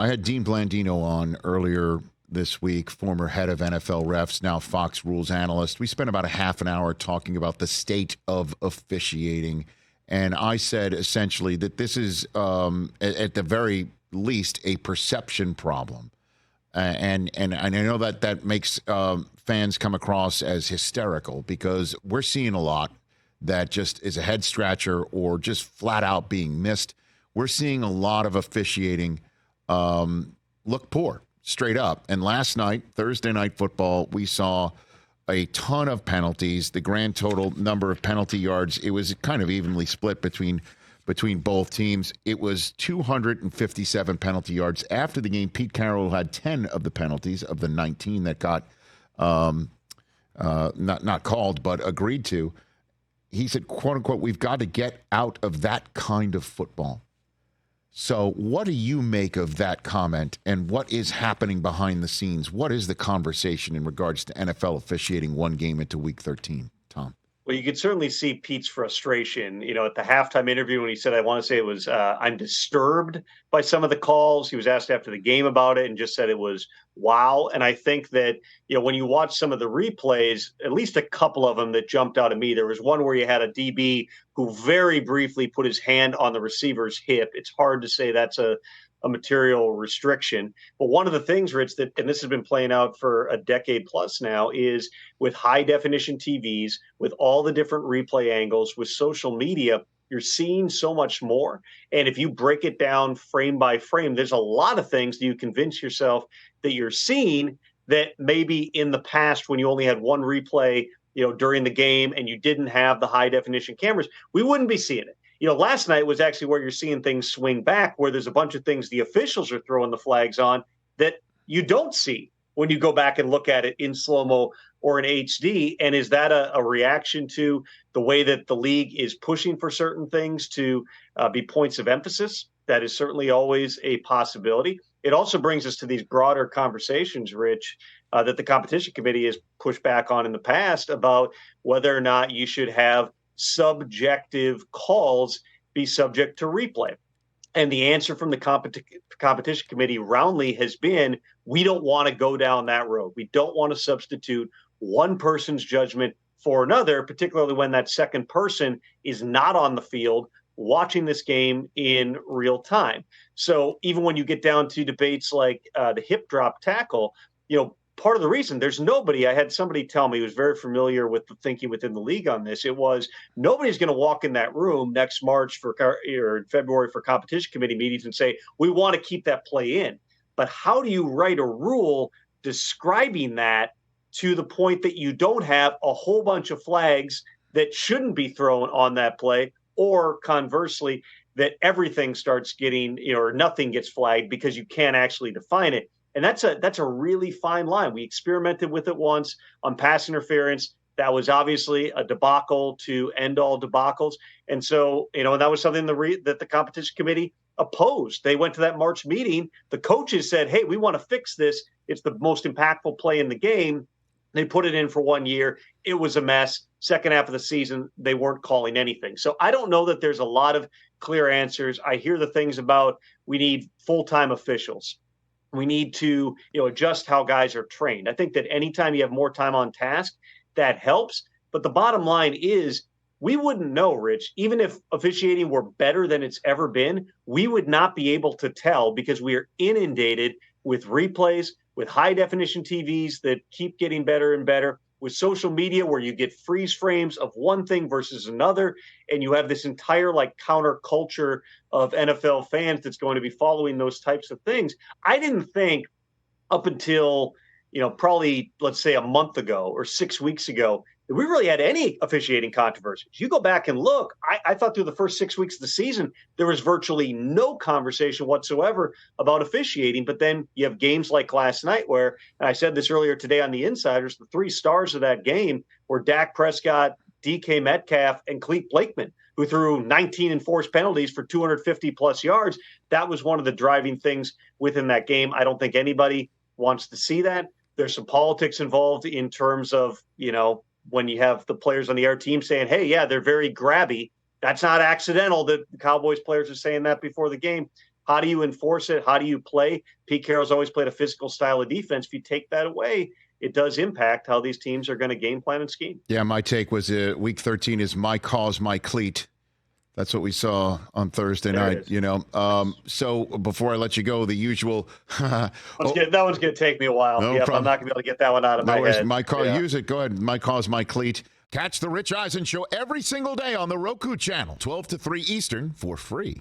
I had Dean Blandino on earlier this week, former head of NFL refs, now Fox Rules analyst. We spent about a half an hour talking about the state of officiating. And I said essentially that this is, at the very least, a perception problem. And I know that makes fans come across as hysterical because we're seeing a lot that just is a head scratcher or just flat out being missed. We're seeing a lot of officiating look poor, straight up. And last night, Thursday Night Football, we saw a ton of penalties. The grand total number of penalty yards, it was kind of evenly split between both teams. It was 257 penalty yards. After the game, Pete Carroll had 10 of the penalties of the 19 that got not called, but agreed to. He said, quote unquote, we've got to get out of that kind of football. So what do you make of that comment, and what is happening behind the scenes? What is the conversation in regards to NFL officiating one game into Week 13, Tom? Well, you could certainly see Pete's frustration, at the halftime interview when he said, I want to say it was, I'm disturbed by some of the calls. He was asked after the game about it and just said it was wow. And I think that, when you watch some of the replays, at least a couple of them that jumped out at me, there was one where you had a DB who very briefly put his hand on the receiver's hip. It's hard to say that's a material restriction. But one of the things, Rich, that, and this has been playing out for a decade plus now, is with high definition TVs, with all the different replay angles, with social media, you're seeing so much more. And if you break it down frame by frame, there's a lot of things that you convince yourself that you're seeing that maybe in the past, when you only had one replay, during the game and you didn't have the high definition cameras, we wouldn't be seeing it. Last night was actually where you're seeing things swing back, where there's a bunch of things the officials are throwing the flags on that you don't see when you go back and look at it in slow-mo or in HD. And is that a reaction to the way that the league is pushing for certain things to be points of emphasis? That is certainly always a possibility. It also brings us to these broader conversations, Rich, that the competition committee has pushed back on in the past about whether or not you should have subjective calls be subject to replay. And the answer from the competition committee roundly has been, we don't want to go down that road. We don't want to substitute one person's judgment for another, particularly when that second person is not on the field watching this game in real time. So even when you get down to debates like the hip drop tackle, part of the reason there's nobody, I had somebody tell me who was very familiar with the thinking within the league on this. It was nobody's going to walk in that room next March or in February for competition committee meetings and say, we want to keep that play in. But how do you write a rule describing that to the point that you don't have a whole bunch of flags that shouldn't be thrown on that play, or conversely, that everything starts getting, or nothing gets flagged because you can't actually define it? And that's a really fine line. We experimented with it once on pass interference. That was obviously a debacle to end all debacles. And so, and that was something that the competition committee opposed. They went to that March meeting. The coaches said, hey, we want to fix this. It's the most impactful play in the game. They put it in for 1 year. It was a mess. Second half of the season, they weren't calling anything. So I don't know that there's a lot of clear answers. I hear the things about we need full-time officials. We need to, adjust how guys are trained. I think that anytime you have more time on task, that helps. But the bottom line is we wouldn't know, Rich, even if officiating were better than it's ever been, we would not be able to tell because we are inundated with replays, with high definition TVs that keep getting better and better, with social media where you get freeze frames of one thing versus another, and you have this entire counterculture of NFL fans that's going to be following those types of things. I didn't think up until, probably, let's say a month ago or 6 weeks ago, that we really had any officiating controversies. You go back and look, I thought through the first 6 weeks of the season, there was virtually no conversation whatsoever about officiating. But then you have games like last night where, and I said this earlier today on the Insiders, the three stars of that game were Dak Prescott, DK Metcalf, and Clete Blakeman, who threw 19 enforced penalties for 250 plus yards. That was one of the driving things within that game. I don't think anybody wants to see that. There's some politics involved in terms of, when you have the players on the other team saying, hey, yeah, they're very grabby. That's not accidental that the Cowboys players are saying that before the game. How do you enforce it? How do you play? Pete Carroll's always played a physical style of defense. If you take that away, it does impact how these teams are going to game plan and scheme. Yeah, my take was week 13 is my cause, my cleat. That's what we saw on Thursday night, So before I let you go, the usual. That one's going to take me a while. No I'm not problem. going to be able to get that one out of my head. My cause, use it. Go ahead. My cause, my cleat. Catch the Rich Eisen Show every single day on the Roku channel, 12 to 3 Eastern, for free.